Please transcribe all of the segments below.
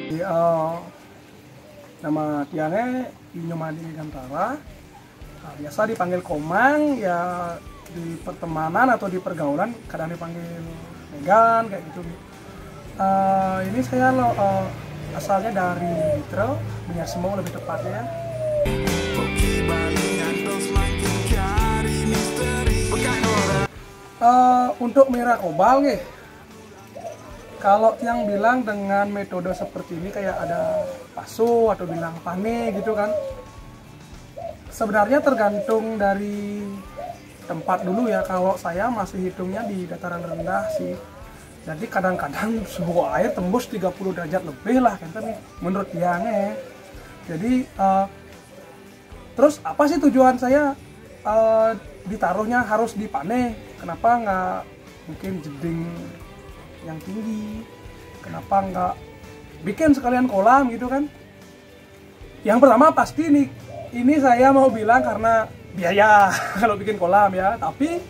Jadi, nama tiangnya Inyomadi Gantara. Nah, biasa dipanggil Komang ya, di pertemanan atau di pergaulan kadang dipanggil Megan kayak gitu. Ini saya asalnya dari Litro, Menyasmo lebih tepatnya. Untuk merah kobal nih, kalau yang bilang dengan metode seperti ini kayak ada paso atau bilang pane gitu kan, sebenarnya tergantung dari tempat dulu ya. Kalau saya masih hitungnya di dataran rendah sih, jadi kadang-kadang suhu air tembus 30 derajat lebih lah kan nih menurut tiangnya. Jadi terus apa sih tujuan saya ditaruhnya harus di pane? Kenapa nggak mungkin jeding yang tinggi? Kenapa nggak bikin sekalian kolam gitu kan? Yang pertama pasti nih, ini saya mau bilang karena biaya kalau bikin kolam ya. Tapi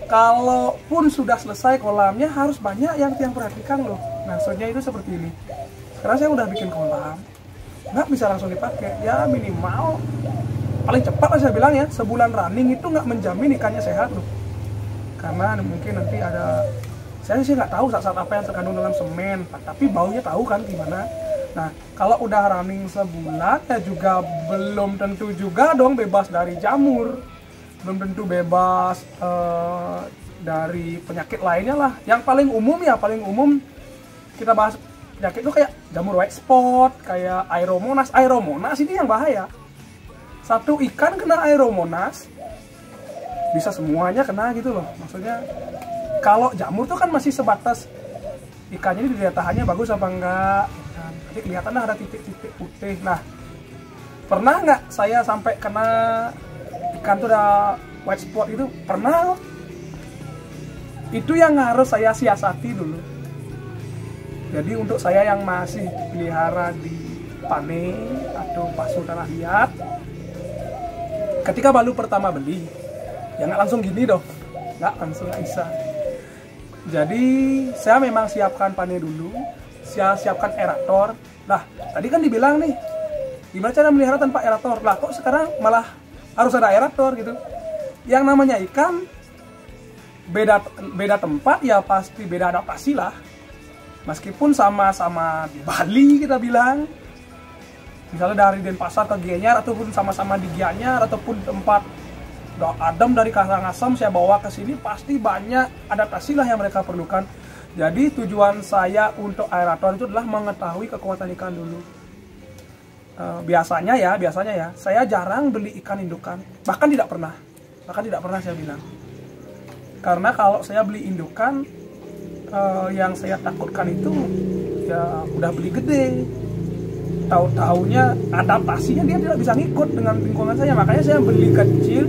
kalaupun sudah selesai kolamnya harus banyak yang tiang perhatikan loh. Maksudnya itu seperti ini. Sekarang saya udah bikin kolam, nggak bisa langsung dipakai. Ya minimal paling cepat lah saya bilang ya, sebulan running itu nggak menjamin ikannya sehat loh. Karena mungkin nanti ada, saya sih nggak tahu saat apa yang terkandung dalam semen, tapi baunya tahu kan gimana. Nah, kalau udah running sebulan ya juga belum tentu juga dong bebas dari jamur, belum tentu bebas dari penyakit lainnya lah. Yang paling umum kita bahas penyakit itu kayak jamur white spot, kayak Aeromonas. Aeromonas ini yang bahaya. Satu ikan kena Aeromonas bisa semuanya kena gitu loh. Maksudnya kalau jamur tuh kan masih sebatas ikannya ini daya tahannya bagus apa enggak, jadi kelihatan ada titik-titik putih. Nah, pernah nggak saya sampai kena ikan tuh udah white spot itu? Pernah. Itu yang harus saya siasati dulu. Jadi untuk saya yang masih pelihara di pane atau pasu tanah liat, ketika baru pertama beli, ya nggak langsung gini dong, nggak langsung nggak bisa. Jadi saya memang siapkan pane dulu, saya siapkan aerator. Nah, tadi kan dibilang nih, gimana cara melihara tanpa aerator? Lah kok sekarang malah harus ada aerator gitu? Yang namanya ikan, beda tempat ya pasti beda adaptasi lah. Meskipun sama-sama di Bali kita bilang, misalnya dari Denpasar ke Gianyar, ataupun sama-sama di Gianyar, ataupun tempat adem dari Karangasem saya bawa ke sini, pasti banyak adaptasi lah yang mereka perlukan. Jadi tujuan saya untuk aerator itu adalah mengetahui kekuatan ikan dulu. Biasanya ya saya jarang beli ikan indukan, bahkan tidak pernah saya bilang. Karena kalau saya beli indukan, yang saya takutkan itu ya udah beli gede, tahu-tahunya adaptasinya dia tidak bisa ngikut dengan lingkungan saya. Makanya saya beli kecil.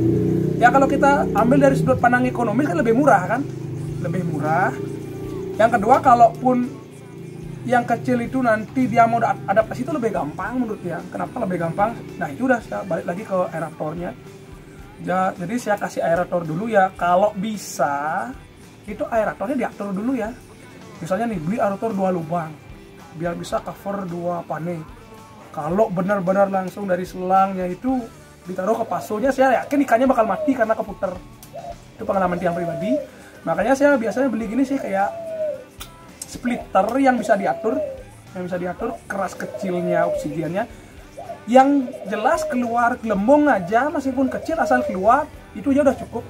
Ya kalau kita ambil dari sudut pandang ekonomis kan lebih murah kan? Lebih murah. Yang kedua, kalaupun yang kecil itu nanti dia mau adaptasi itu lebih gampang menurut dia. Kenapa lebih gampang? Nah itu udah saya balik lagi ke aeratornya. Ya, jadi saya kasih aerator dulu ya. Kalau bisa, itu aeratornya diatur dulu ya. Misalnya nih, beli aerator 2 lubang, biar bisa cover 2 pane. Kalau benar-benar langsung dari selangnya itu ditaruh ke pasonya, saya yakin ikannya bakal mati karena keputer. Itu pengalaman tiang pribadi. Makanya saya biasanya beli gini sih, kayak splitter yang bisa diatur keras kecilnya oksigennya. Yang jelas keluar gelembung aja, meskipun kecil asal keluar itu aja udah cukup.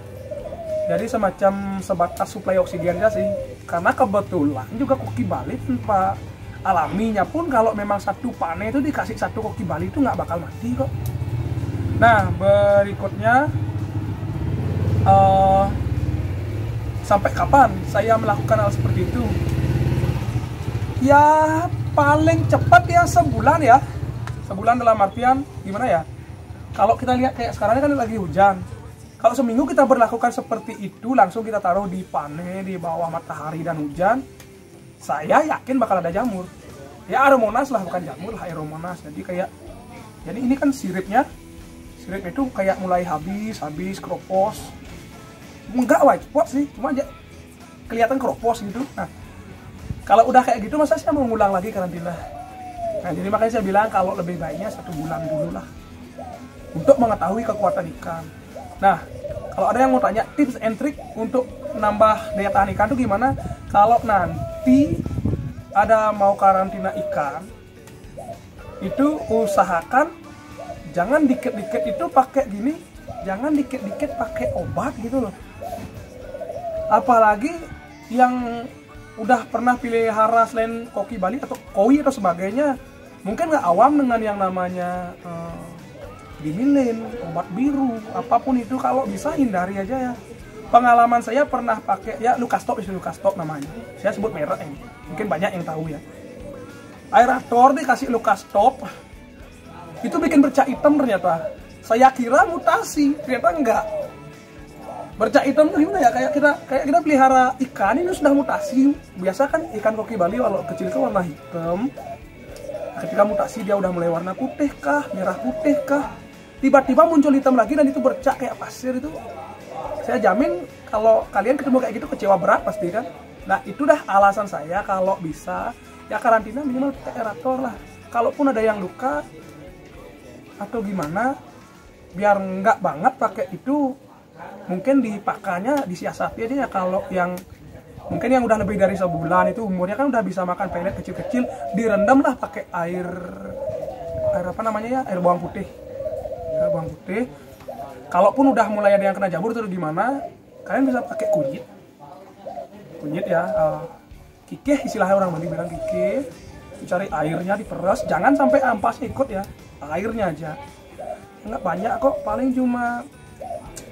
Jadi semacam sebatas suplai oksigennya sih. Karena kebetulan juga koki Bali tanpa alaminya pun kalau memang satu pane itu dikasih satu koki Bali itu nggak bakal mati kok. Nah, berikutnya sampai kapan saya melakukan hal seperti itu? Ya paling cepat ya sebulan ya. Sebulan dalam artian gimana ya? Kalau kita lihat kayak sekarang kan lagi hujan. Kalau seminggu kita berlakukan seperti itu, langsung kita taruh di pane di bawah matahari dan hujan, saya yakin bakal ada jamur. Ya Aeromonas lah, bukan jamur lah, Aeromonas. Jadi ini kan siripnya itu kayak mulai habis keropos. Enggak white spot sih, cuma aja kelihatan keropos gitu. Nah, kalau udah kayak gitu masa saya mau ngulang lagi karantina? Nah, jadi makanya saya bilang kalau lebih baiknya 1 bulan dulu lah untuk mengetahui kekuatan ikan. Nah, kalau ada yang mau tanya tips and trick untuk nambah daya tahan ikan itu gimana? Kalau nanti ada mau karantina ikan, itu usahakan jangan dikit-dikit itu pakai gini, jangan dikit-dikit pakai obat gitu loh. Apalagi yang udah pernah pelihara selain koki Bali atau koi atau sebagainya, mungkin nggak awam dengan yang namanya gilin, obat biru, apapun itu. Kalau bisa hindari aja ya. Pengalaman saya pernah pakai ya Lukastop, Lukastop namanya. Saya sebut merek ini. Mungkin banyak yang tahu ya. Aerator dikasih Lukastop, itu bikin bercak hitam ternyata. Saya kira mutasi, ternyata enggak. Bercak hitam itu gimana ya? Kayak kita pelihara ikan ini sudah mutasi. Biasa kan ikan koki Bali kalau kecil itu warna hitam. Ketika mutasi dia udah mulai warna putih kah, merah putih kah, tiba-tiba muncul hitam lagi dan itu bercak kayak pasir itu. Saya jamin kalau kalian ketemu kayak gitu kecewa berat pasti kan. Nah, itu dah alasan saya kalau bisa ya karantina minimal pakai aerator lah. Kalaupun ada yang luka atau gimana, biar nggak banget pakai itu, mungkin dipakainya disiasati aja ya. Kalau yang mungkin yang udah lebih dari sebulan itu umurnya kan udah bisa makan pelet kecil-kecil, direndam lah pakai air apa namanya ya, air bawang putih. Air bawang putih. Kalaupun udah mulai ada yang kena jamur atau gimana, kalian bisa pakai kunyit ya, kikeh istilahnya orang Bali bilang kikeh. Cari airnya diperas, jangan sampai ampasnya ikut ya, airnya aja. Nggak banyak kok, paling cuma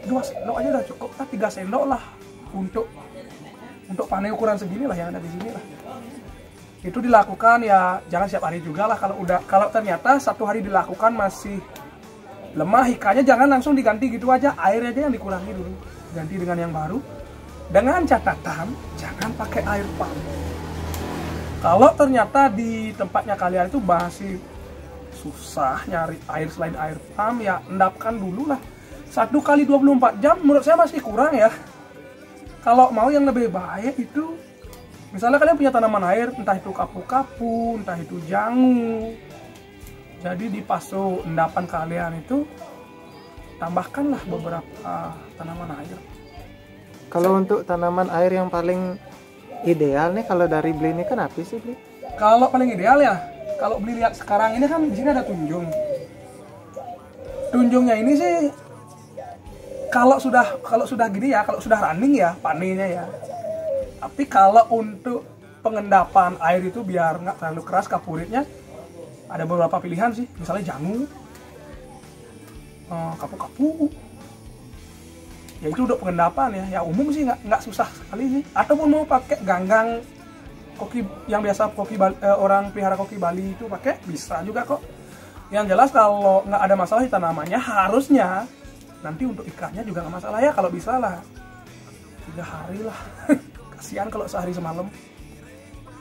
2 sendok aja udah cukup, 3 sendok lah untuk panen ukuran segini lah yang ada di sini lah. Itu dilakukan ya, jangan setiap hari juga lah. Kalau ternyata 1 hari dilakukan masih lemah ikannya, jangan langsung diganti gitu aja, air aja yang dikurangi dulu, ganti dengan yang baru. Dengan catatan jangan pakai air pump. Kalau ternyata di tempatnya kalian itu masih susah nyari air selain air pump, ya endapkan dulu lah. 1 kali 24 jam menurut saya masih kurang ya. Kalau mau yang lebih baik itu, misalnya kalian punya tanaman air, entah itu kapu-kapu, entah itu jangu, jadi di paso endapan kalian itu tambahkanlah beberapa tanaman air. Kalau untuk tanaman air yang paling ideal nih kalau dari Bli ini kan apa sih Bli? Kalau paling ideal ya, kalau Bli lihat sekarang ini kan di sini ada tunjung. Tunjungnya ini sih kalau sudah gini ya, kalau sudah running ya panennya ya. Tapi kalau untuk pengendapan air itu biar nggak terlalu keras kapuritnya, ada beberapa pilihan sih. Misalnya jangu, kapu-kapu. Ya itu untuk pengendapan ya. Ya umum sih nggak susah sekali sih. Ataupun mau pakai ganggang koki yang biasa orang pelihara koki Bali itu pakai, bisa juga kok. Yang jelas kalau nggak ada masalah di tanamannya, harusnya nanti untuk ikannya juga nggak masalah ya, kalau bisa lah 3 hari lah. Kasihan kalau sehari semalam.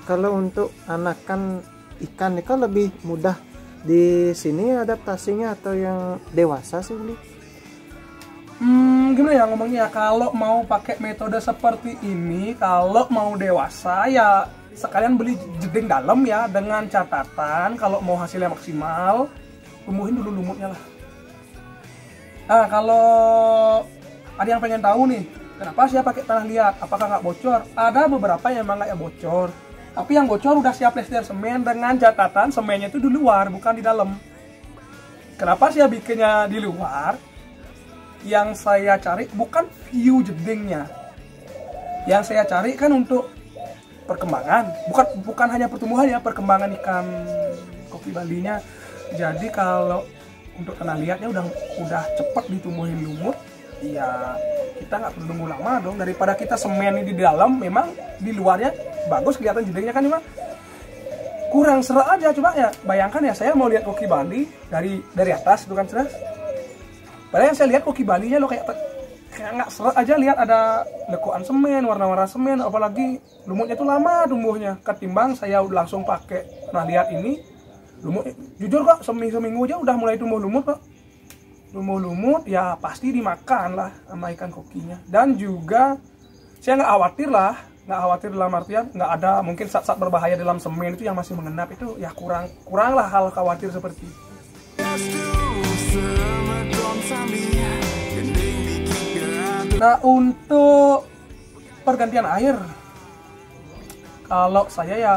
Kalau untuk anakan ikan ini kan lebih mudah di sini adaptasinya atau yang dewasa sih Bli? Gimana ya ngomongnya, kalau mau pakai metode seperti ini, kalau mau dewasa ya sekalian beli jeding dalam ya, dengan catatan kalau mau hasilnya maksimal, tumbuhin dulu lumutnya lah. Nah, kalau ada yang pengen tahu nih, kenapa sih pakai tanah liat, apakah nggak bocor? Ada beberapa yang emang nggak bocor, tapi yang bocor udah siap plester semen dengan catatan semennya itu di luar, bukan di dalam. Kenapa sih bikinnya di luar? Yang saya cari bukan view jedingnya, yang saya cari kan untuk perkembangan, bukan hanya pertumbuhan ya, perkembangan ikan koki Balinya. Jadi kalau untuk tanah liatnya udah cepat ditumbuhin lumut, ya kita nggak perlu nunggu lama dong. Daripada kita semen di dalam, memang di luarnya bagus kelihatan jedingnya kan, memang kurang serak aja. Coba ya bayangkan ya, saya mau lihat koki Bali dari atas itu kan cerah. Padahal yang saya lihat koki Balinya lo kayak nggak serak aja, lihat ada lekuan semen, warna-warna semen, apalagi lumutnya itu lama tumbuhnya. Ketimbang saya langsung pakai tanah liat ini, lumut jujur kok seminggu aja udah mulai tumbuh lumut kok. Tumbuh lumut ya pasti dimakan lah sama ikan kokinya. Dan juga saya nggak khawatir lah nggak khawatir dalam artian nggak ada mungkin zat-zat berbahaya dalam semen itu yang masih mengendap, itu ya kurang lah hal khawatir seperti itu. Nah, untuk pergantian air, kalau saya ya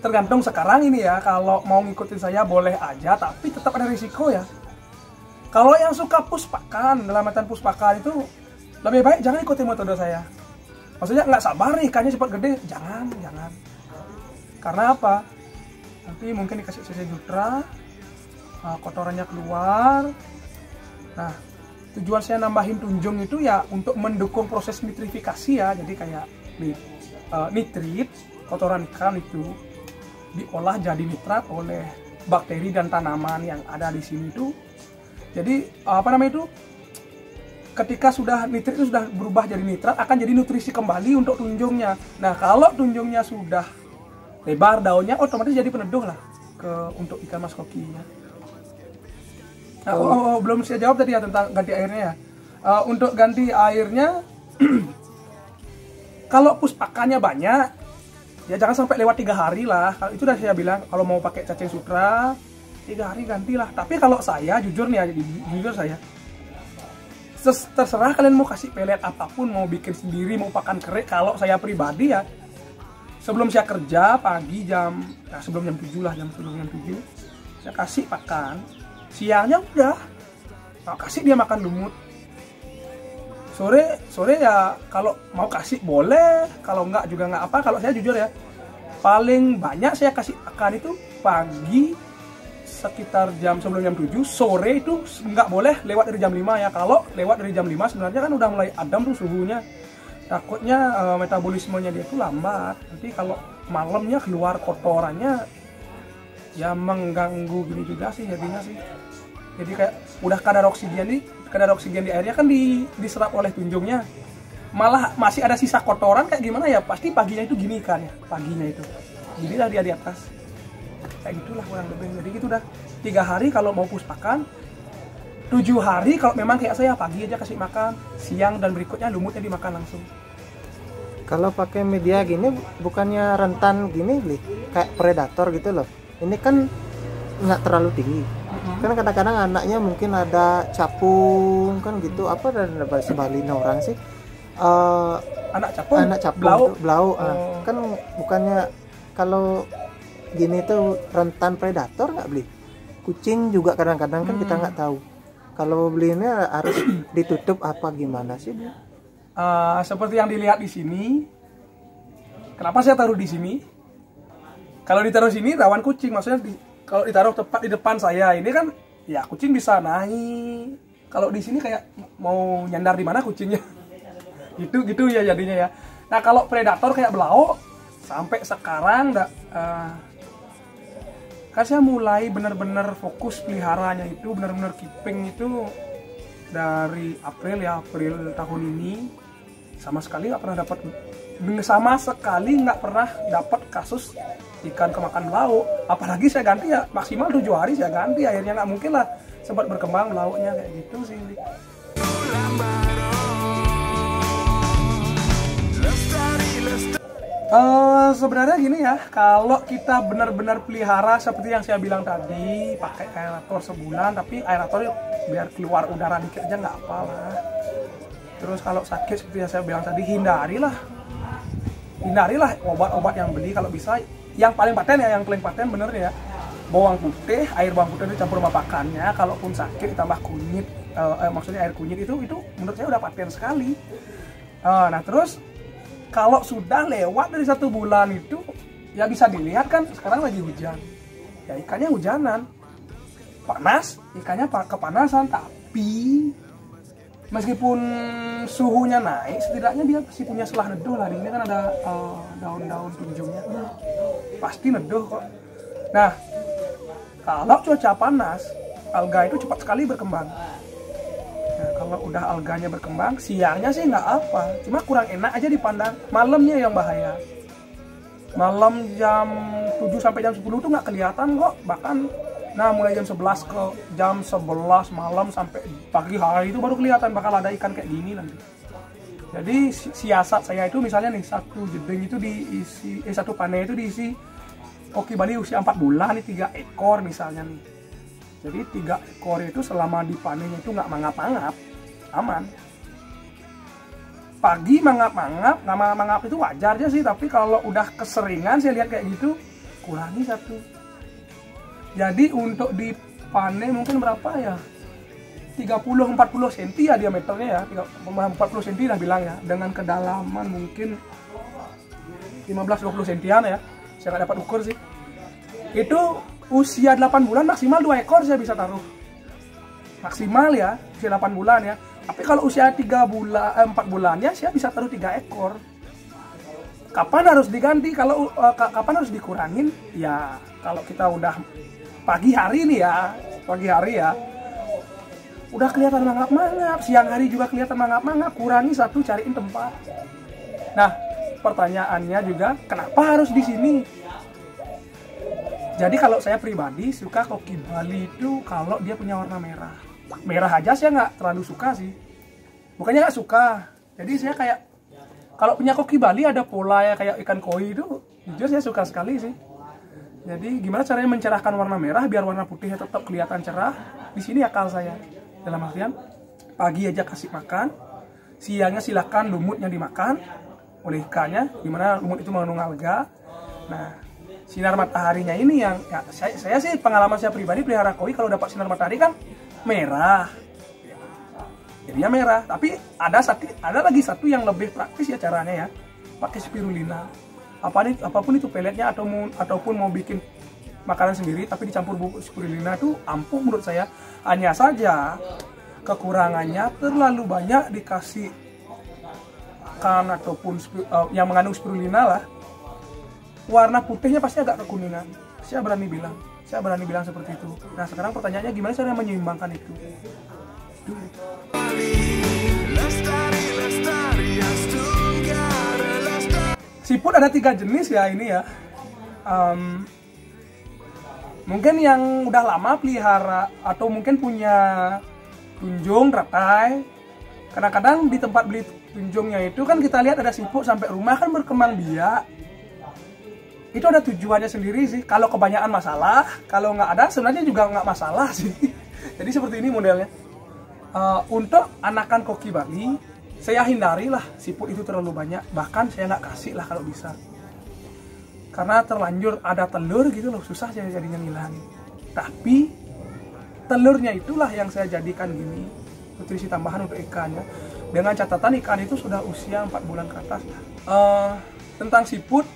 tergantung sekarang ini ya, kalau mau ngikutin saya boleh aja, tapi tetap ada risiko ya. Kalau yang suka puspakan, dalam artian puspakan itu lebih baik jangan ikutin metode saya. Maksudnya nggak sabar nih ikannya cepat gede, jangan. Karena apa? Nanti mungkin dikasih CC Jutra, kotorannya keluar. Nah, tujuan saya nambahin tunjung itu ya untuk mendukung proses nitrifikasi ya. Jadi kayak nitrit, kotoran ikan itu diolah jadi nitrat oleh bakteri dan tanaman yang ada di sini itu. Jadi apa namanya itu? Ketika sudah nitrit itu sudah berubah jadi nitrat, akan jadi nutrisi kembali untuk tunjungnya. Nah, kalau tunjungnya sudah lebar daunnya, otomatis jadi peneduh lah untuk ikan mas kokinya. Nah, belum saya jawab tadi ya tentang ganti airnya ya. Untuk ganti airnya, kalau puspakannya banyak, ya jangan sampai lewat 3 hari lah. Itu udah saya bilang, kalau mau pakai cacing sutra, 3 hari gantilah. Tapi kalau saya, jujur nih, jujur saya, terserah kalian mau kasih pelet apapun, mau bikin sendiri, mau pakan kerik. Kalau saya pribadi ya, sebelum saya kerja pagi sebelum jam 7 lah, sebelum jam 7 saya kasih pakan. Siangnya udah kasih dia makan lumut. Sore ya kalau mau kasih boleh, kalau enggak juga enggak apa. Kalau saya jujur ya, paling banyak saya kasih pakan itu pagi sekitar sebelum jam 7, sore itu nggak boleh lewat dari jam 5 ya. Kalau lewat dari jam 5 sebenarnya kan udah mulai adem tuh suhunya. Takutnya metabolismenya dia tuh lambat. Nanti kalau malamnya keluar kotorannya ya mengganggu gini juga sih jadinya sih. Jadi kayak udah kadar oksigen di airnya kan diserap oleh tunjungnya. Malah masih ada sisa kotoran kayak gimana ya, pasti paginya itu gini kan ya, paginya itu. Jadilah dia di atas. Kayak gitulah kurang lebih. Jadi gitu dah 3 hari kalau mau puspakan, 7 hari kalau memang kayak saya pagi aja kasih makan, siang dan berikutnya lumutnya dimakan langsung. Kalau pakai media gini bukannya rentan gini Bli, kayak predator gitu loh. Ini kan nggak terlalu tinggi. Kan kadang-kadang anaknya mungkin ada capung kan gitu, apa dan sebalin orang sih. Anak capung belau. Kan bukannya kalau gini tuh rentan predator nggak Bli? Kucing juga kadang-kadang kan kita nggak tahu. Kalau belinya harus ditutup apa gimana sih Bli? Seperti yang dilihat di sini. Kenapa saya taruh di sini? Kalau ditaruh sini rawan kucing, maksudnya kalau ditaruh tepat di depan saya ini kan ya kucing bisa naik. Kalau di sini kayak mau nyandar di mana kucingnya. gitu ya jadinya ya. Nah, kalau predator kayak belau sampai sekarang kan saya mulai benar-benar fokus peliharanya itu, benar-benar keeping itu dari April tahun ini. Sama sekali nggak pernah dapat kasus ikan kemakan belau. Apalagi saya ganti ya maksimal 7 hari saya ganti, akhirnya nggak mungkin lah sempat berkembang belaunya kayak gitu sih. Sebenarnya gini ya, kalau kita benar-benar pelihara seperti yang saya bilang tadi, pakai aerator sebulan, tapi aerator biar keluar udara dikit aja nggak apa-lah. Terus kalau sakit seperti yang saya bilang tadi, hindarilah obat-obat yang beli kalau bisa. Yang paling paten bener ya, bawang putih, air bawang putih dicampur sama pakannya. Kalaupun sakit ditambah kunyit, maksudnya air kunyit itu menurut saya udah paten sekali. Nah terus kalau sudah lewat dari 1 bulan itu, ya bisa dilihat kan sekarang lagi hujan. Ya ikannya hujanan, panas, ikannya kepanasan. Tapi meskipun suhunya naik, setidaknya dia pasti punya selah neduh lah. Di sini kan ada daun-daun tunjungnya, pasti neduh kok. Nah, kalau cuaca panas, alga itu cepat sekali berkembang. Nah, kalau udah alganya berkembang, siangnya sih nggak apa, cuma kurang enak aja dipandang. Malamnya yang bahaya. Malam jam 7 sampai jam 10 tuh nggak kelihatan kok. Bahkan, mulai jam 11 ke jam 11 malam sampai pagi hari itu baru kelihatan bakal ada ikan kayak gini nanti. Jadi siasat saya itu misalnya nih, satu jeding itu diisi, satu panen itu diisi koki Bali usia 4 bulan nih, 3 ekor misalnya nih. Jadi 3 ekor itu selama dipanennya itu nggak mangap-mangap, aman. Pagi mangap-mangap, nggak mangap-mangap itu wajar aja sih, tapi kalau udah keseringan saya lihat kayak gitu, kurangi satu. Jadi untuk dipanen mungkin berapa ya? 30-40 cm ya diameternya ya, 40 cm lah bilang ya, dengan kedalaman mungkin 15-20 cm ya, saya nggak dapat ukur sih. Itu usia 8 bulan maksimal 2 ekor saya bisa taruh, maksimal ya, usia 8 bulan ya. Tapi kalau usia 4 bulannya saya bisa taruh 3 ekor. Kapan harus diganti? Kalau kapan harus dikurangin? Ya kalau kita udah pagi hari nih ya, pagi hari ya, udah kelihatan mangap-mangap, siang hari juga kelihatan mangap-mangap, kurangi satu, cariin tempat. Nah, pertanyaannya juga, kenapa harus di sini? Jadi kalau saya pribadi suka koki Bali itu kalau dia punya warna merah. Merah aja saya nggak terlalu suka sih. Bukannya nggak suka. Jadi saya kayak, kalau punya koki Bali ada pola ya kayak ikan koi itu, jujur saya suka sekali sih. Jadi gimana caranya mencerahkan warna merah biar warna putihnya tetap kelihatan cerah? Di sini akal saya. Dalam artian, pagi aja kasih makan, siangnya silakan lumutnya dimakan oleh ikannya, dimana lumut itu mengandung alga. Nah, sinar mataharinya ini yang ya, saya sih pengalaman saya pribadi pelihara koi kalau dapat sinar matahari kan merah, jadinya merah. Tapi ada lagi satu yang lebih praktis ya caranya ya, pakai spirulina. Apapun itu peletnya ataupun mau bikin makanan sendiri tapi dicampur bubuk spirulina itu ampuh menurut saya. Hanya saja kekurangannya terlalu banyak dikasih kan ataupun yang mengandung spirulina lah, warna putihnya pasti agak kekuningan. Saya berani bilang seperti itu. Nah sekarang pertanyaannya gimana cara menyeimbangkan itu? Siput ada 3 jenis ya ini ya. Mungkin yang udah lama pelihara atau mungkin punya tunjung, ratai. Kadang-kadang di tempat beli tunjungnya itu kan kita lihat ada siput sampai rumah kan berkembang biak. Itu ada tujuannya sendiri sih. Kalau kebanyakan masalah, kalau nggak ada sebenarnya juga nggak masalah sih. Jadi seperti ini modelnya. Untuk anakan koki Bali, saya hindarilah siput itu terlalu banyak. Bahkan saya nggak kasih lah kalau bisa. Karena terlanjur ada telur gitu loh, susah saya jadinya ngilangin. Tapi telurnya itulah yang saya jadikan gini, nutrisi tambahan untuk ikannya. Dengan catatan ikan itu sudah usia 4 bulan ke atas. Tentang siput,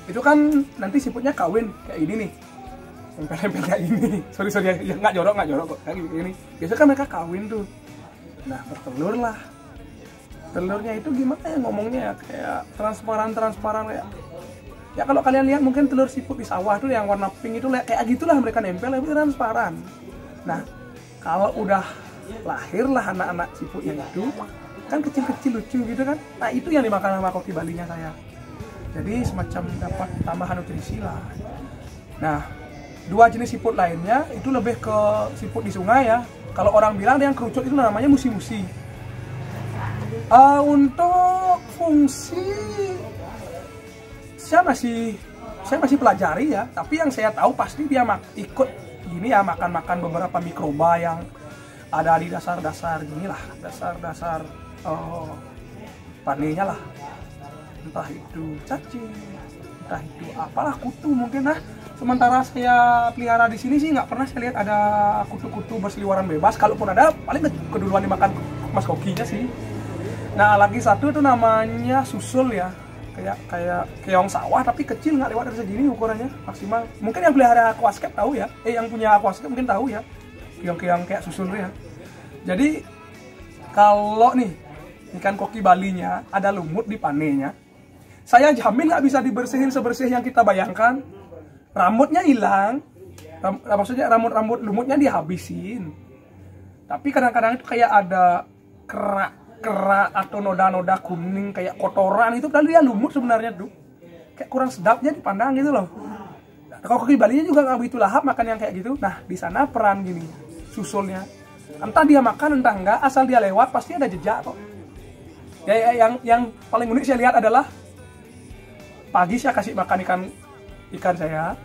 itu kan nanti siputnya kawin kayak ini nih, nempel-nempel kayak gini. Sorry ya, nggak jorok kok, kayak gini. Biasanya kan mereka kawin tuh. Nah bertelur lah. Telurnya itu gimana ya ngomongnya ya, kayak transparan kayak. Ya kalau kalian lihat mungkin telur siput di sawah tuh yang warna pink itu kayak gitulah mereka nempel, tapi transparan. Nah kalau udah lahirlah anak-anak siputnya itu kan kecil-kecil lucu gitu kan. Nah itu yang dimakan sama koki Balinya saya. Jadi semacam dapat tambahan nutrisi lah. Nah 2 jenis siput lainnya itu lebih ke siput di sungai ya. Kalau orang bilang yang kerucut itu namanya musi-musi. Untuk fungsi saya masih pelajari ya, tapi yang saya tahu pasti dia ikut gini ya, makan beberapa mikroba yang ada di dasar gini lah, dasar panenya lah, entah itu cacing, entah itu apalah, kutu mungkin. Nah sementara saya pelihara di sini sih nggak pernah saya lihat ada kutu-kutu berseliweran bebas. Kalaupun ada paling keduluan dimakan mas kokinya sih. Nah lagi satu itu namanya susul ya, kayak keong sawah tapi kecil, nggak lewat dari segini ukurannya maksimal. Mungkin yang pelihara aquascape tahu ya, yang punya aquascape mungkin tahu ya, keong-keong kayak susul ya. Jadi kalau nih ikan koki Balinya ada lumut di panennya, saya jamin nggak bisa dibersihin sebersih yang kita bayangkan. Rambutnya hilang, maksudnya rambut lumutnya dihabisin. Tapi kadang-kadang itu kayak ada kerak atau noda-noda kuning kayak kotoran itu, padahal dia lumut sebenarnya tuh. Kayak kurang sedapnya dipandang gitu loh. Kalau koki Balinya juga nggak begitu lahap makan yang kayak gitu. Nah di sana peran gini susulnya, entah dia makan entah enggak, asal dia lewat pasti ada jejak kok. Yang paling unik saya lihat adalah pagi saya kasih makan ikan saya,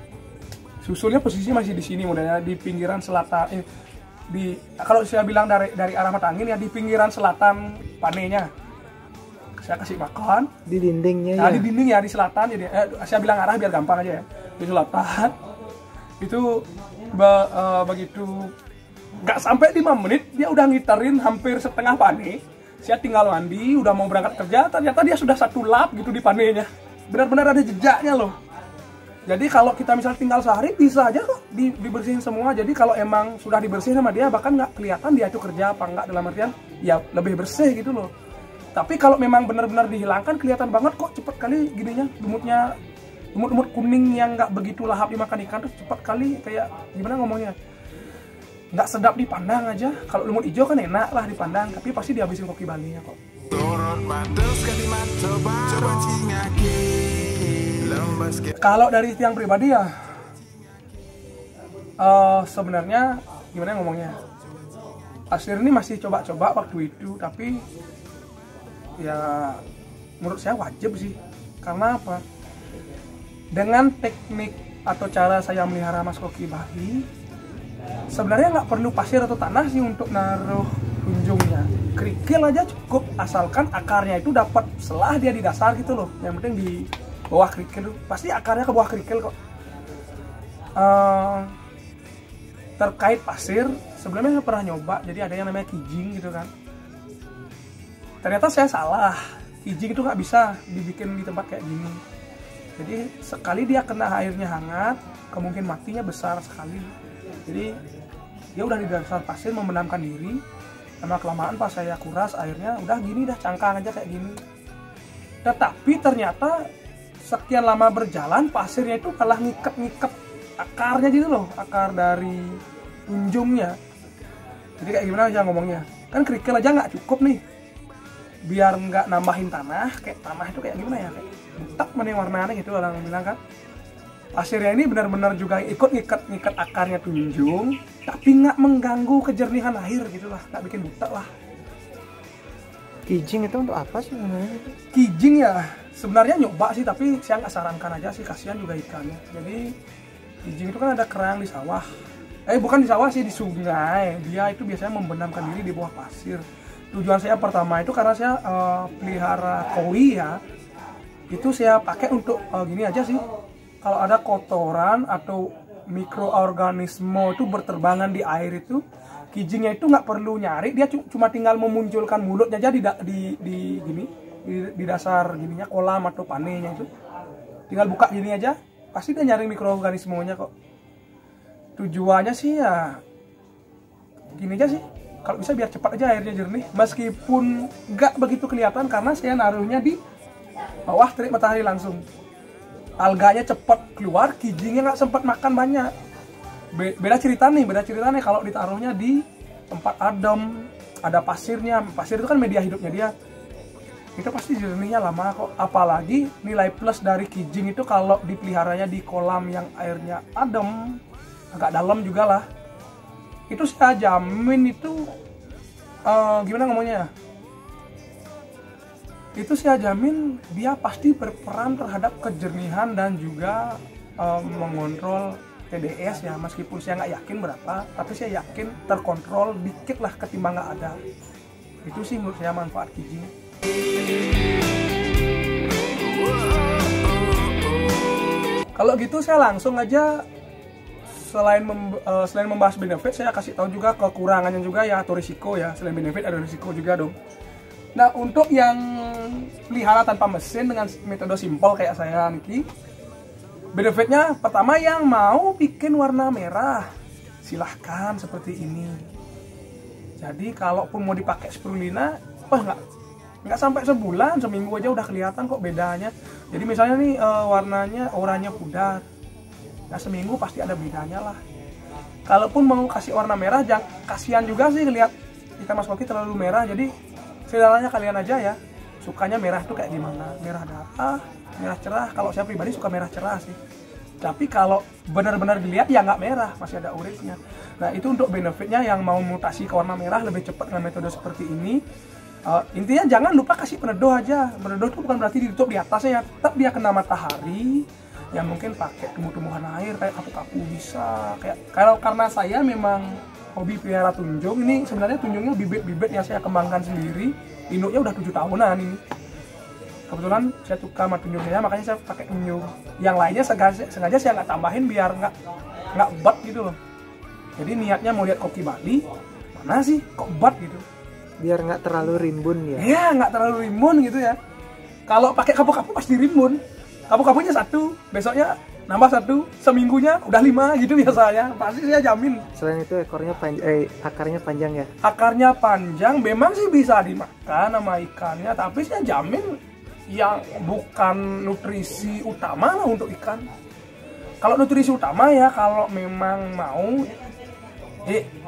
susulnya posisinya masih di sini modelnya, di pinggiran selatan, kalau saya bilang dari arah mata angin ya, di pinggiran selatan panenya saya kasih makan di dindingnya. nah, ya di dinding ya, di selatan. Jadi saya bilang arah biar gampang aja ya, di selatan. Itu begitu nggak sampai 5 menit dia udah ngiterin hampir setengah pane. Saya tinggal mandi, udah mau berangkat kerja, ternyata dia sudah 1 lap gitu di panenya. Benar-benar ada jejaknya loh. Jadi kalau kita misal tinggal sehari bisa aja kok dibersihin semua. Jadi kalau emang sudah dibersihin sama dia, bahkan nggak kelihatan dia itu kerja apa enggak, dalam artian ya lebih bersih gitu loh. Tapi kalau memang benar-benar dihilangkan, kelihatan banget kok cepet kali gininya, lumut kuning yang nggak begitu lahap dimakan ikan tuh cepet kali, kayak gimana ngomongnya, nggak sedap dipandang aja. Kalau lumut hijau kan enak lah dipandang, tapi pasti dihabisin koki Balinya kok. Kalau dari tiang pribadi ya, sebenarnya gimana ngomongnya, pasir ini masih coba-coba waktu itu, tapi ya menurut saya wajib sih. Karena apa? Dengan teknik atau cara saya melihara mas koki Bali, sebenarnya nggak perlu pasir atau tanah sih untuk naruh kunjungnya. Kerikil aja cukup, asalkan akarnya itu dapat selah dia di dasar gitu loh. Yang penting di bawah kerikil, pasti akarnya ke bawah kerikil kok. Terkait pasir, sebelumnya saya pernah nyoba, jadi ada yang namanya kijing gitu kan. Ternyata saya salah, kijing itu nggak bisa dibikin di tempat kayak gini. Jadi sekali dia kena airnya hangat, kemungkinan matinya besar sekali. Jadi dia udah di dasar pasir membenamkan diri. Lama kelamaan pas saya kuras airnya udah gini, dah cangkang aja kayak gini. Tetapi ternyata sekian lama berjalan, pasirnya itu malah ngiket akarnya gitu loh, akar dari kunjungnya. Jadi kayak gimana aja ngomongnya, kan kerikil aja nggak cukup nih, biar nggak nambahin tanah. Kayak tanah itu kayak gimana ya, kayak butak mana warnanya gitu orang bilang kan. Pasirnya ini benar-benar juga ikut ngikat akarnya kunjung, tapi nggak mengganggu kejernihan air gitu lah, nggak bikin butak lah. Kijing itu untuk apa sih sebenarnya? Kijing ya sebenarnya nyoba sih, tapi saya nggak sarankan aja sih, kasihan juga ikannya. Jadi kijing itu kan ada kerang di sawah, bukan di sawah sih, di sungai. Dia itu biasanya membenamkan diri di bawah pasir. Tujuan saya pertama itu karena saya pelihara koi ya, itu saya pakai untuk gini aja sih. Kalau ada kotoran atau mikroorganisme itu berterbangan di air itu, kijingnya itu nggak perlu nyari, dia cuma tinggal memunculkan mulutnya aja di dasar gininya kolam atau panenya itu, tinggal buka gini aja, pasti dia nyari mikroorganismenya kok. Tujuannya sih ya gini aja sih, kalau bisa biar cepat aja airnya jernih, meskipun nggak begitu kelihatan karena saya naruhnya di bawah terik matahari langsung. Alganya cepat keluar, kijingnya nggak sempat makan banyak. Beda cerita nih kalau ditaruhnya di tempat adem, ada pasirnya. Pasir itu kan media hidupnya dia, itu pasti jernihnya lama kok. Apalagi nilai plus dari kijing itu kalau dipeliharanya di kolam yang airnya adem, agak dalam juga lah, itu saya jamin itu gimana ngomongnya, itu saya jamin dia pasti berperan terhadap kejernihan dan juga mengontrol TDS ya. Meskipun saya nggak yakin berapa, tapi saya yakin terkontrol dikit lah ketimbang nggak ada. Itu sih menurut saya manfaat kijing. Kalau gitu saya langsung aja, selain membahas benefit, saya kasih tahu juga kekurangannya juga ya, atau risiko ya. Selain benefit ada risiko juga dong. Nah, untuk yang pelihara tanpa mesin dengan metode simpel kayak saya Niki, benefitnya pertama, yang mau bikin warna merah silahkan seperti ini. Jadi kalaupun mau dipakai spirulina, nggak sampai sebulan, seminggu aja udah kelihatan kok bedanya. Jadi misalnya nih warnanya oranye pudar, nah seminggu pasti ada bedanya lah. Kalaupun mau kasih warna merah, kasihan juga sih lihat ikan mas koki terlalu merah. Jadi sedaranya kalian aja ya, sukanya merah tuh kayak gimana, merah darah, merah cerah. Kalau saya pribadi suka merah cerah sih, tapi kalau benar-benar dilihat ya nggak merah, masih ada uritnya. Nah itu untuk benefitnya, yang mau mutasi ke warna merah lebih cepat dengan metode seperti ini. Intinya jangan lupa kasih peneduh aja. Peneduh itu bukan berarti ditutup di atasnya ya, tetap dia kena matahari. Ya mungkin pakai tumbuh-tumbuhan air kayak kapu-kapu bisa. Kayak kalau karena saya memang hobi pelihara tunjung, ini sebenarnya tunjungnya bibit-bibit yang saya kembangkan sendiri. Induknya udah 7 tahunan ini. Kebetulan saya suka sama tunjung saya, makanya saya pakai tunjung. Yang lainnya sengaja saya nggak tambahin biar nggak bat gitu loh. Jadi niatnya mau lihat koki Bali, mana sih kok bat gitu. Biar nggak terlalu rimbun ya. Iya, nggak terlalu rimbun gitu ya. Kalau pakai kapu-kapu pasti rimbun. Kapu-kapunya 1, besoknya nambah 1, seminggunya udah 5 gitu biasanya. Pasti saya jamin. Selain itu akarnya panjang ya. Akarnya panjang, memang sih bisa dimakan sama ikannya, tapi saya jamin yang bukan nutrisi utama lah untuk ikan. Kalau nutrisi utama ya kalau memang mau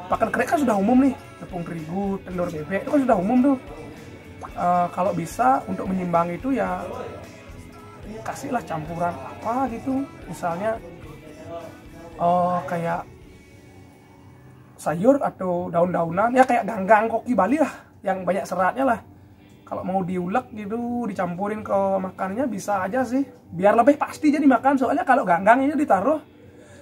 pakan kering kan sudah umum nih, tepung terigu, telur bebek itu kan sudah umum tuh. Kalau bisa untuk menyimbang itu ya kasihlah campuran apa gitu, misalnya kayak sayur atau daun-daunan ya, kayak ganggang koki Bali lah yang banyak seratnya lah. Kalau mau diulek gitu dicampurin ke makannya bisa aja sih, biar lebih pasti jadi makan. Soalnya kalau ganggangnya ditaruh,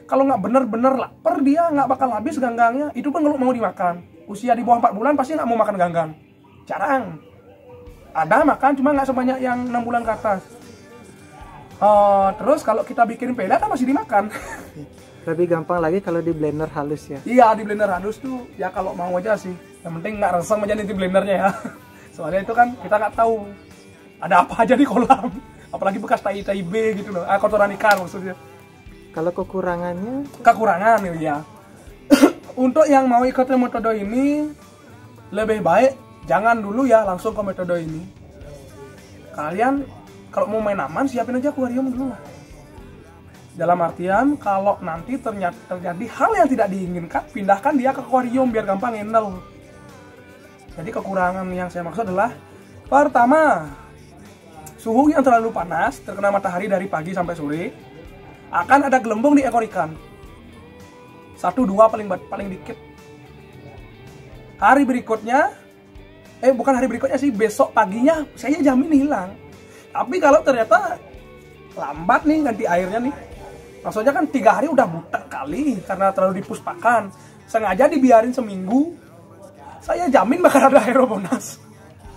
kalau nggak bener-bener lapar dia nggak bakal habis ganggangnya. Itu pun kalau mau dimakan usia di bawah 4 bulan pasti nggak mau makan ganggang, jarang ada makan, cuma nggak sebanyak yang 6 bulan ke atas. Terus kalau kita bikin peda kan masih dimakan. Lebih gampang lagi kalau di blender halus ya. Iya, di blender halus tuh ya kalau mau aja sih. Yang penting nggak resem aja nih di blendernya ya. Soalnya itu kan kita nggak tahu ada apa aja di kolam. Apalagi bekas tai B gitu loh. Kotoran ikan maksudnya. Kalau kekurangannya? Kekurangan ya. Untuk yang mau ikut metode ini lebih baik jangan dulu ya langsung ke metode ini. Kalian kalau mau main aman siapin aja akuarium dulu lah. Dalam artian kalau nanti ternyata terjadi hal yang tidak diinginkan, pindahkan dia ke akuarium biar gampang handle. Jadi kekurangan yang saya maksud adalah pertama, suhu yang terlalu panas, terkena matahari dari pagi sampai sore, akan ada gelembung di ekor ikan. 1-2 paling dikit. Hari berikutnya, bukan hari berikutnya sih, besok paginya saya jamin hilang. Tapi kalau ternyata lambat nih ganti airnya nih, maksudnya kan 3 hari udah butek kali karena terlalu dipuspakan, sengaja dibiarin seminggu, saya jamin bakal ada aerobonas.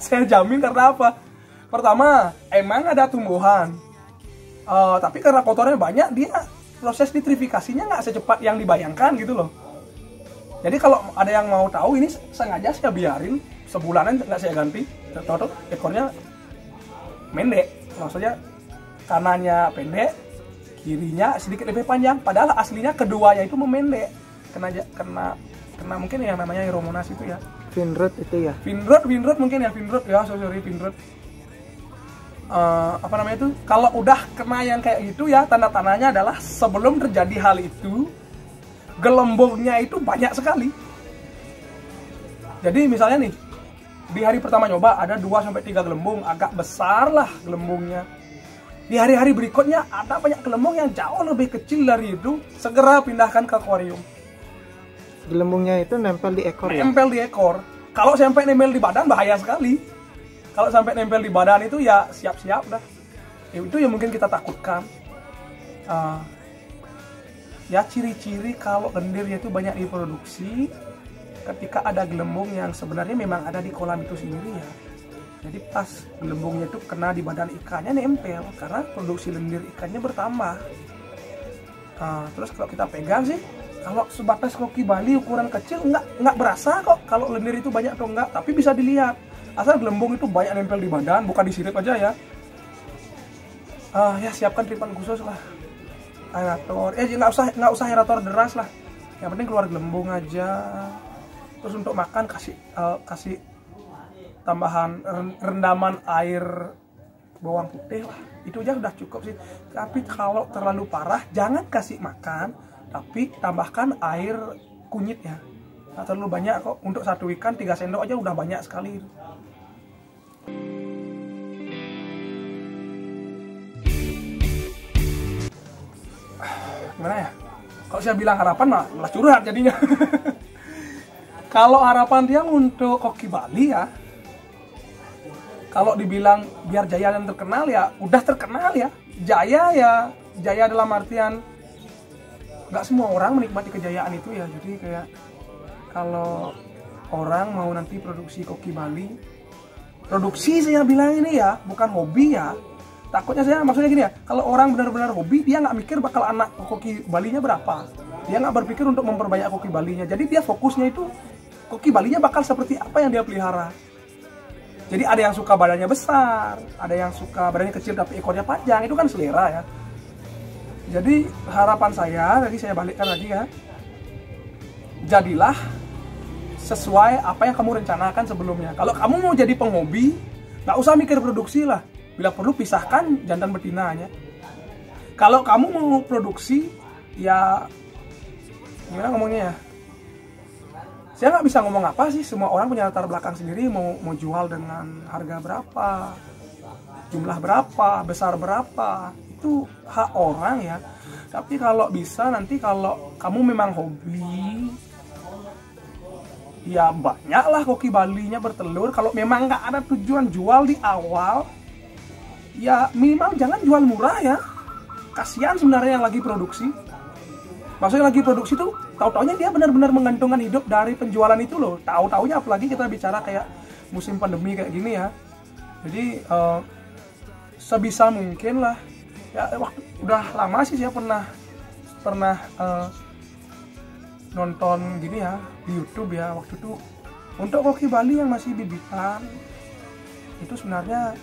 Saya jamin karena apa? Pertama, emang ada tumbuhan, tapi karena kotornya banyak, dia proses nitrifikasinya nggak secepat yang dibayangkan gitu loh. Jadi kalau ada yang mau tahu, ini sengaja saya biarin sebulanan nggak saya ganti. Tahu ekornya pendek, maksudnya kanannya pendek, kirinya sedikit lebih panjang. Padahal aslinya keduanya itu memendek, kena mungkin yang namanya aeromonas itu ya. Finrod itu ya. Finrod mungkin ya, sorry Finrod. Apa namanya itu? Kalau udah kena yang kayak gitu ya, tanda-tandanya adalah sebelum terjadi hal itu, gelembungnya itu banyak sekali. Jadi misalnya nih, di hari pertama nyoba ada 2-3 gelembung, agak besar lah gelembungnya. Di hari-hari berikutnya ada banyak gelembung yang jauh lebih kecil dari itu, segera pindahkan ke akuarium. Gelembungnya itu nempel di ekor ya? Nempel di ekor. Kalau sampai nempel di badan bahaya sekali. Kalau sampai nempel di badan itu ya siap-siap dah. Itu yang mungkin kita takutkan. Ya ciri-ciri kalau lendirnya itu banyak diproduksi ketika ada gelembung yang sebenarnya memang ada di kolam itu sendiri ya. Jadi pas gelembungnya itu kena di badan ikannya nempel karena produksi lendir ikannya bertambah. Terus kalau kita pegang sih, kalau sebatas koki Bali ukuran kecil nggak berasa kok kalau lendir itu banyak atau enggak, tapi bisa dilihat asal gelembung itu banyak nempel di badan, bukan disirip aja ya. Ya siapkan tripan khusus lah, aerator. Nggak usah aerator deras lah, yang penting keluar gelembung aja. Terus untuk makan kasih tambahan rendaman air bawang putih lah, itu aja udah cukup sih. Tapi kalau terlalu parah jangan kasih makan, tapi tambahkan air kunyit ya. Nggak terlalu banyak kok, untuk satu ikan 3 sendok aja udah banyak sekali. Gimana ya? Kalau saya bilang harapan malah curhat jadinya. Kalau harapan dia untuk koki Bali ya, kalau dibilang biar Jaya yang terkenal ya udah terkenal ya. Jaya dalam artian nggak semua orang menikmati kejayaan itu ya. Jadi kayak kalau orang mau nanti produksi koki Bali, produksi saya bilang ini ya, bukan hobi ya. Takutnya saya maksudnya gini ya, kalau orang benar-benar hobi, dia nggak mikir bakal anak koki Balinya berapa. Dia nggak berpikir untuk memperbanyak koki Balinya. Jadi dia fokusnya itu koki Balinya bakal seperti apa yang dia pelihara. Jadi ada yang suka badannya besar, ada yang suka badannya kecil tapi ekornya panjang, itu kan selera ya. Jadi harapan saya, tadi saya balikkan lagi ya, jadilah sesuai apa yang kamu rencanakan sebelumnya. Kalau kamu mau jadi penghobi, nggak usah mikir produksi lah. Bila perlu pisahkan jantan betinanya. Kalau kamu mau produksi, ya gimana ngomongnya ya? Saya nggak bisa ngomong apa sih. Semua orang punya latar belakang sendiri. Mau jual dengan harga berapa, jumlah berapa, besar berapa, itu hak orang ya. Tapi kalau bisa nanti kalau kamu memang hobi, ya banyaklah koki Balinya bertelur. Kalau memang nggak ada tujuan jual di awal, ya minimal jangan jual murah ya. Kasihan sebenarnya yang lagi produksi. Maksudnya lagi produksi tuh tahu-taunya dia benar-benar menggantungkan hidup dari penjualan itu loh. Tahu-taunya apalagi kita bicara kayak musim pandemi kayak gini ya. Jadi sebisa mungkin lah. Ya udah lama sih saya pernah nonton gini ya di YouTube ya. Waktu itu untuk koki Bali yang masih bibitan itu sebenarnya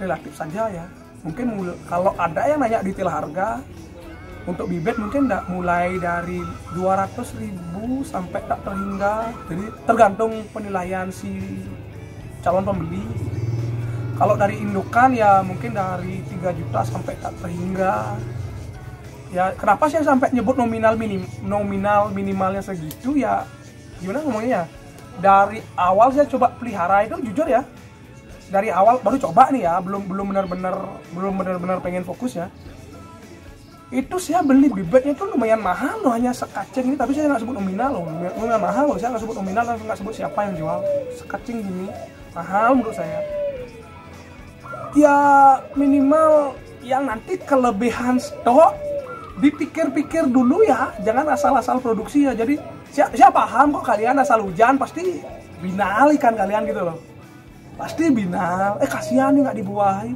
relatif saja ya. Mungkin kalau ada yang nanya detail harga untuk bibit mungkin mulai dari 200.000 sampai tak terhingga. Jadi tergantung penilaian si calon pembeli. Kalau dari indukan ya mungkin dari 3 juta sampai tak terhingga. Ya kenapa saya sampai nyebut nominal minimalnya segitu ya? Gimana ngomongnya ya? Dari awal saya coba pelihara itu jujur ya. Dari awal baru coba nih ya, belum benar-benar pengen fokus ya. Itu saya beli bibitnya itu lumayan mahal loh, hanya sekacing ini, tapi saya nggak sebut nominal loh, lumayan mahal loh. Saya nggak sebut nominal, nggak sebut siapa yang jual. Sekacing gini mahal menurut saya. Ya minimal yang nanti kelebihan stok dipikir-pikir dulu ya, jangan asal-asal produksi ya. Jadi saya paham kok kalian asal hujan pasti binal ikan kalian gitu loh, pasti binal. Kasihan nih nggak dibuahi.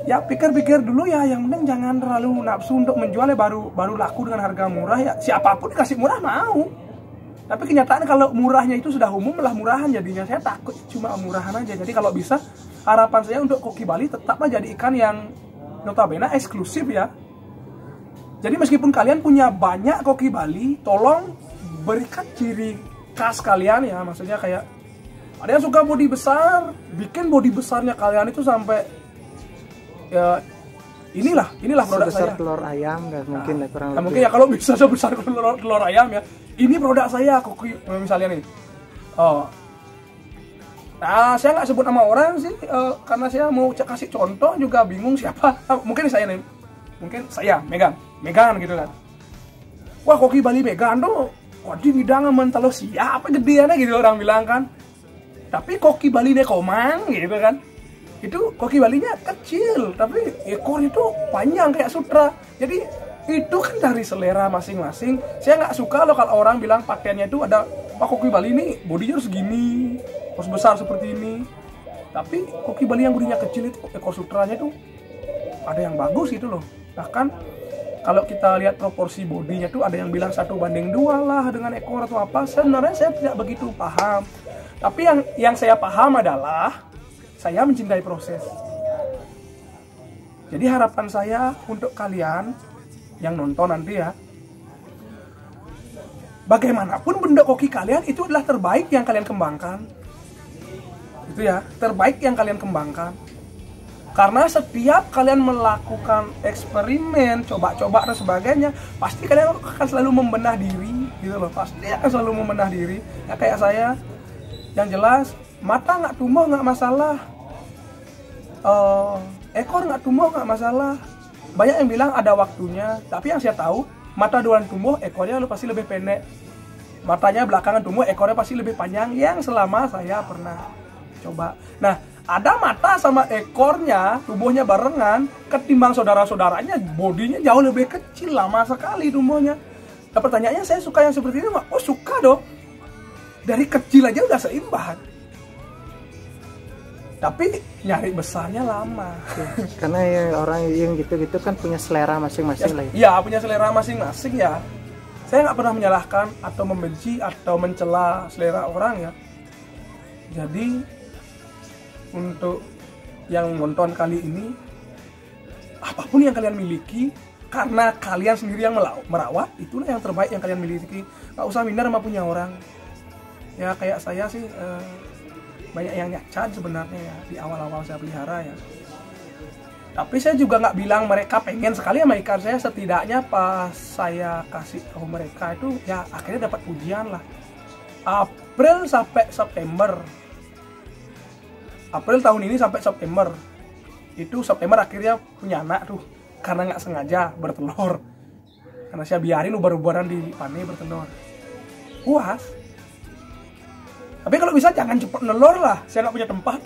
Ya pikir-pikir dulu ya, yang penting jangan terlalu nafsu untuk menjual ya, baru laku dengan harga murah ya. Siapapun dikasih murah mau. Tapi kenyataan kalau murahnya itu sudah umum lah murahan jadinya. Saya takut cuma murahan aja. Jadi kalau bisa harapan saya untuk koki Bali tetaplah jadi ikan yang notabene eksklusif ya. Jadi meskipun kalian punya banyak koki Bali, tolong berikan ciri khas kalian ya. Maksudnya kayak ada yang suka bodi besar, bikin bodi besarnya kalian itu sampai ya inilah produk sebesar saya. Telur ayam kan mungkin ya, kurang lebih. Mungkin ya kalau bisa sebesar telur ayam ya. Ini produk saya koki misalnya nih. Nah, saya nggak sebut nama orang sih, karena saya mau kasih contoh juga bingung siapa. Mungkin saya nih, mungkin saya Megan gitu kan. Wah koki Bali Megan tuh, di bidang mentalo siapa gedeannya gitu orang bilang kan. Tapi koki Bali Nekomang gitu kan. Itu koki Balinya kecil, tapi ekornya tuh panjang kayak sutra. Jadi itu kan dari selera masing-masing. Saya nggak suka loh kalau orang bilang pakaiannya itu ada, wah koki Bali ini bodinya harus segini, harus besar seperti ini. Tapi koki Bali yang bodinya kecil itu, ekor sutranya itu ada yang bagus gitu loh. Bahkan kalau kita lihat proporsi bodinya tuh ada yang bilang 1:2 lah dengan ekor atau apa. Sebenarnya saya tidak begitu paham. Tapi yang saya paham adalah saya mencintai proses. Jadi harapan saya untuk kalian yang nonton nanti ya, bagaimanapun bentuk koki kalian itu adalah terbaik yang kalian kembangkan. Itu ya, terbaik yang kalian kembangkan. Karena setiap kalian melakukan eksperimen, coba-coba dan sebagainya, pasti kalian akan selalu membenah diri, gitu loh. Pasti akan selalu membenah diri. Ya kayak saya, yang jelas mata nggak tumbuh nggak masalah, ekor nggak tumbuh nggak masalah. Banyak yang bilang ada waktunya, tapi yang saya tahu mata duluan tumbuh, ekornya pasti lebih pendek. Matanya belakangan tumbuh, ekornya pasti lebih panjang. Yang selama saya pernah coba. Nah, ada mata sama ekornya, tubuhnya barengan, ketimbang saudara-saudaranya, bodinya jauh lebih kecil, lama sekali tubuhnya. Nah, pertanyaannya, saya suka yang seperti ini nggak? Oh suka dong. Dari kecil aja udah seimbang. Tapi nyari besarnya lama. Karena ya, orang yang gitu-gitu kan punya selera masing-masing lah. Ya, punya selera masing-masing ya. Saya nggak pernah menyalahkan atau membenci atau mencela selera orang ya. Jadi untuk yang nonton kali ini, apapun yang kalian miliki, karena kalian sendiri yang merawat, itulah yang terbaik yang kalian miliki. Nggak usah minder sama punya orang. Ya kayak saya sih banyak yang nyacat sebenarnya ya di awal-awal saya pelihara ya. Tapi saya juga nggak bilang mereka pengen sekali sama ikan saya. Setidaknya pas saya kasih tahu mereka itu ya akhirnya dapat pujian lah. April sampai September. April tahun ini sampai September. Itu September akhirnya punya anak tuh. Karena nggak sengaja bertelur. Karena saya biarin ubar-ubaran di pane bertelur. Puas. Tapi kalau bisa jangan cepat nelor lah, saya nggak punya tempat.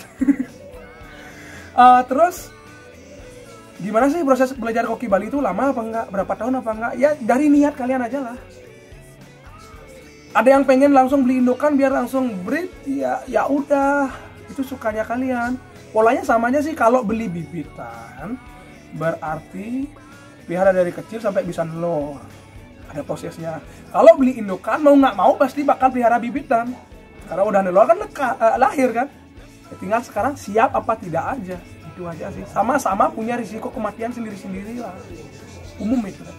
Terus gimana sih proses belajar koki Bali itu, lama apa enggak, berapa tahun apa enggak? Ya dari niat kalian aja lah. Ada yang pengen langsung beli indukan biar langsung breed, ya udah, itu sukanya kalian. Polanya sama aja sih, kalau beli bibitan berarti pelihara dari kecil sampai bisa nelor. Ada prosesnya. Kalau beli indukan mau nggak mau pasti bakal pelihara bibitan. Karena udah nelor kan lahir kan. Ya, tinggal sekarang siap apa tidak aja. Itu aja sih. Sama-sama punya risiko kematian sendiri-sendiri lah. Umum itu kan.